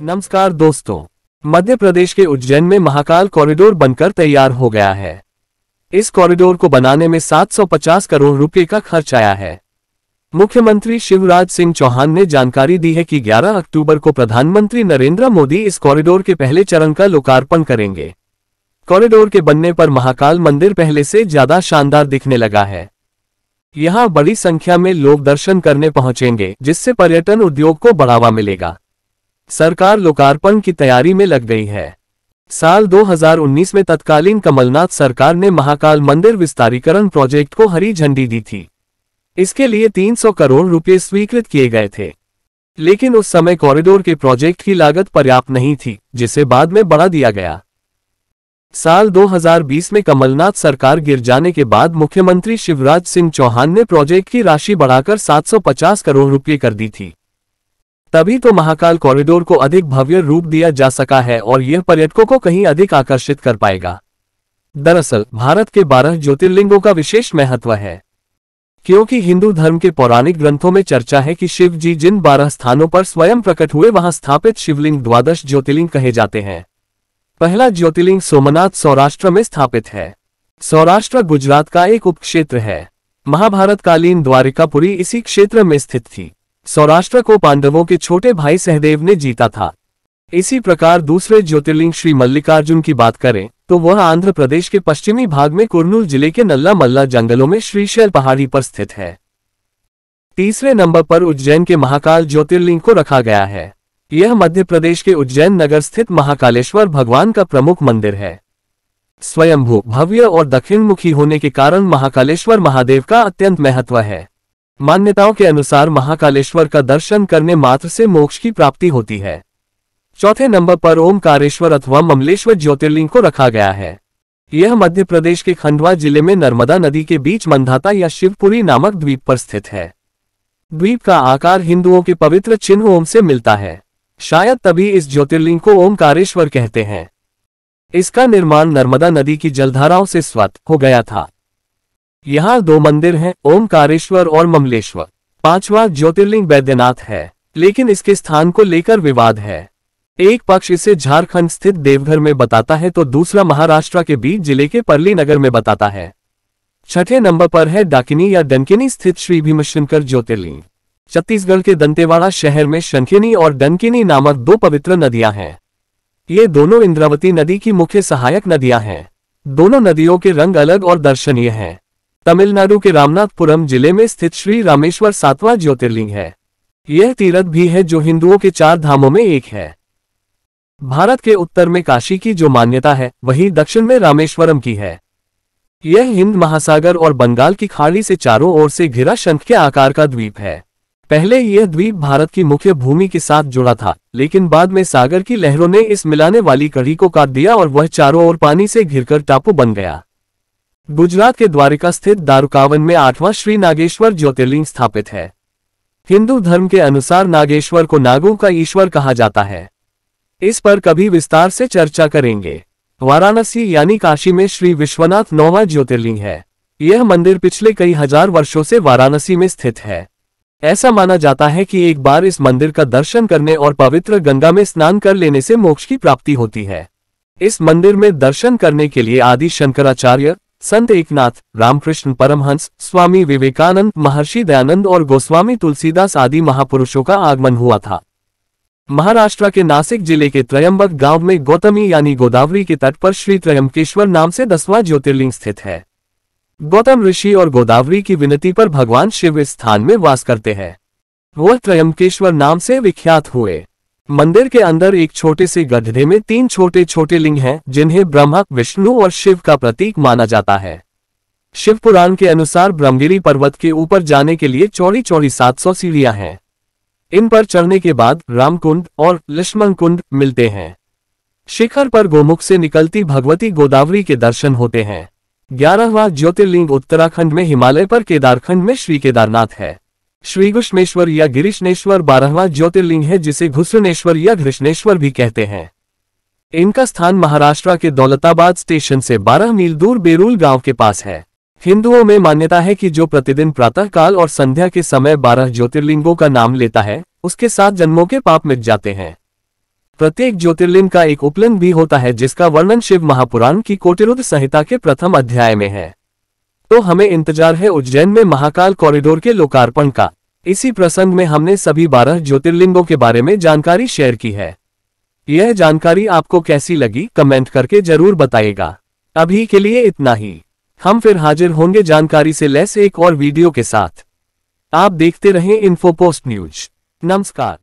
नमस्कार दोस्तों। मध्य प्रदेश के उज्जैन में महाकाल कॉरिडोर बनकर तैयार हो गया है। इस कॉरिडोर को बनाने में 750 करोड़ रुपए का खर्च आया है। मुख्यमंत्री शिवराज सिंह चौहान ने जानकारी दी है कि 11 अक्टूबर को प्रधानमंत्री नरेंद्र मोदी इस कॉरिडोर के पहले चरण का लोकार्पण करेंगे। कॉरिडोर के बनने पर महाकाल मंदिर पहले से ज्यादा शानदार दिखने लगा है। यहां बड़ी संख्या में लोग दर्शन करने पहुंचेंगे, जिससे पर्यटन उद्योग को बढ़ावा मिलेगा। सरकार लोकार्पण की तैयारी में लग गई है। साल 2019 में तत्कालीन कमलनाथ सरकार ने महाकाल मंदिर विस्तारीकरण प्रोजेक्ट को हरी झंडी दी थी। इसके लिए 300 करोड़ रुपए स्वीकृत किए गए थे, लेकिन उस समय कॉरिडोर के प्रोजेक्ट की लागत पर्याप्त नहीं थी, जिसे बाद में बढ़ा दिया गया। साल 2020 में कमलनाथ सरकार गिर जाने के बाद मुख्यमंत्री शिवराज सिंह चौहान ने प्रोजेक्ट की राशि बढ़ाकर 750 करोड़ रुपए कर दी थी। तभी तो महाकाल कॉरिडोर को अधिक भव्य रूप दिया जा सका है और यह पर्यटकों को कहीं अधिक आकर्षित कर पाएगा। दरअसल भारत के 12 ज्योतिर्लिंगों का विशेष महत्व है, क्योंकि हिंदू धर्म के पौराणिक ग्रंथों में चर्चा है कि शिव जी जिन 12 स्थानों पर स्वयं प्रकट हुए, वहां स्थापित शिवलिंग 12 ज्योतिर्लिंग कहे जाते हैं। पहला ज्योतिर्लिंग सोमनाथ सौराष्ट्र में स्थापित है। सौराष्ट्र गुजरात का एक उपक्षेत्र है। महाभारत कालीन द्वारिकापुरी इसी क्षेत्र में स्थित थी। सौराष्ट्र को पांडवों के छोटे भाई सहदेव ने जीता था। इसी प्रकार दूसरे ज्योतिर्लिंग श्री मल्लिकार्जुन की बात करें तो वह आंध्र प्रदेश के पश्चिमी भाग में कुर्नूल जिले के नल्ला मल्ला जंगलों में श्रीशैल पहाड़ी पर स्थित है। तीसरे नंबर पर उज्जैन के महाकाल ज्योतिर्लिंग को रखा गया है। यह मध्य प्रदेश के उज्जैन नगर स्थित महाकालेश्वर भगवान का प्रमुख मंदिर है। स्वयंभू, भव्य और दक्षिणमुखी होने के कारण महाकालेश्वर महादेव का अत्यंत महत्व है। मान्यताओं के अनुसार महाकालेश्वर का दर्शन करने मात्र से मोक्ष की प्राप्ति होती है। चौथे नंबर पर ओमकारेश्वर अथवा ममलेश्वर ज्योतिर्लिंग को रखा गया है। यह मध्य प्रदेश के खंडवा जिले में नर्मदा नदी के बीच मंधाता या शिवपुरी नामक द्वीप पर स्थित है। द्वीप का आकार हिंदुओं के पवित्र चिन्ह ओम से मिलता है। शायद तभी इस ज्योतिर्लिंग को ओमकारेश्वर कहते हैं। इसका निर्माण नर्मदा नदी की जलधाराओं से स्वतः हो गया था। यहाँ 2 मंदिर हैं, ओमकारेश्वर और ममलेश्वर। 5वां ज्योतिर्लिंग बैद्यनाथ है, लेकिन इसके स्थान को लेकर विवाद है। एक पक्ष इसे झारखंड स्थित देवघर में बताता है तो दूसरा महाराष्ट्र के बीच जिले के परली नगर में बताता है। छठे नंबर पर है डाकिनी या डंकिनी स्थित श्री भीमशंकर ज्योतिर्लिंग। छत्तीसगढ़ के दंतेवाड़ा शहर में शंखिनी और डंकिनी नामक 2 पवित्र नदियां हैं। ये दोनों इंद्रावती नदी की मुख्य सहायक नदियां हैं। दोनों नदियों के रंग अलग और दर्शनीय हैं। तमिलनाडु के रामनाथपुरम जिले में स्थित श्री रामेश्वर 7वां ज्योतिर्लिंग है। यह तीर्थ भी है जो हिंदुओं के 4 धामों में एक है। भारत के उत्तर में काशी की जो मान्यता है, वही दक्षिण में रामेश्वरम की है। यह हिंद महासागर और बंगाल की खाड़ी से चारों ओर से घिरा शंख के आकार का द्वीप है। पहले यह द्वीप भारत की मुख्य भूमि के साथ जुड़ा था, लेकिन बाद में सागर की लहरों ने इस मिलाने वाली कड़ी को काट दिया और वह चारों ओर पानी से घिरकर टापू बन गया। गुजरात के द्वारिका स्थित दारुकावन में 8वां श्री नागेश्वर ज्योतिर्लिंग स्थापित है। हिंदू धर्म के अनुसार नागेश्वर को नागों का ईश्वर कहा जाता है। इस पर कभी विस्तार से चर्चा करेंगे। वाराणसी यानी काशी में श्री विश्वनाथ 9वां ज्योतिर्लिंग है। यह मंदिर पिछले कई हजार वर्षों से वाराणसी में स्थित है। ऐसा माना जाता है कि एक बार इस मंदिर का दर्शन करने और पवित्र गंगा में स्नान कर लेने से मोक्ष की प्राप्ति होती है। इस मंदिर में दर्शन करने के लिए आदि शंकराचार्य, संत एकनाथ, रामकृष्ण परमहंस, स्वामी विवेकानंद, महर्षि दयानंद और गोस्वामी तुलसीदास आदि महापुरुषों का आगमन हुआ था। महाराष्ट्र के नासिक जिले के त्रयंबक गांव में गौतमी यानी गोदावरी के तट पर श्री त्रयंबकेश्वर नाम से 10वां ज्योतिर्लिंग स्थित है। गौतम ऋषि और गोदावरी की विनती पर भगवान शिव इस स्थान में वास करते हैं। वह त्रयंबकेश्वर नाम से विख्यात हुए। मंदिर के अंदर एक छोटे से गड्ढे में 3 छोटे छोटे लिंग हैं, जिन्हें ब्रह्मा, विष्णु और शिव का प्रतीक माना जाता है। शिव पुराण के अनुसार ब्रह्मगिरी पर्वत के ऊपर जाने के लिए चौड़ी 700 सीढ़ियां हैं। इन पर चढ़ने के बाद रामकुंड और लक्ष्मण कुंड मिलते हैं। शिखर पर गोमुख से निकलती भगवती गोदावरी के दर्शन होते हैं। 11वां ज्योतिर्लिंग उत्तराखंड में हिमालय पर केदारखंड में श्री केदारनाथ है। श्री घुश्मेश्वर या गिरिशनेश्वर 12वां ज्योतिर्लिंग है, जिसे घुसनेश्वर या घृष्णेश्वर भी कहते हैं। इनका स्थान महाराष्ट्र के दौलताबाद स्टेशन से 12 मील दूर बेरूल गांव के पास है। हिंदुओं में मान्यता है कि जो प्रतिदिन प्रातः काल और संध्या के समय 12 ज्योतिर्लिंगों का नाम लेता है, उसके 7 जन्मों के पाप मिट जाते हैं। प्रत्येक ज्योतिर्लिंग का एक उपलिंग भी होता है जिसका वर्णन शिव महापुराण की कोटिरुद्र संहिता के प्रथम अध्याय में है। तो हमें इंतजार है उज्जैन में महाकाल कॉरिडोर के लोकार्पण का। इसी प्रसंग में हमने सभी 12 ज्योतिर्लिंगों के बारे में जानकारी शेयर की है। यह जानकारी आपको कैसी लगी कमेंट करके जरूर बताइएगा। अभी के लिए इतना ही। हम फिर हाजिर होंगे जानकारी से लैस एक और वीडियो के साथ। आप देखते रहें इन्फोपोस्ट न्यूज। नमस्कार।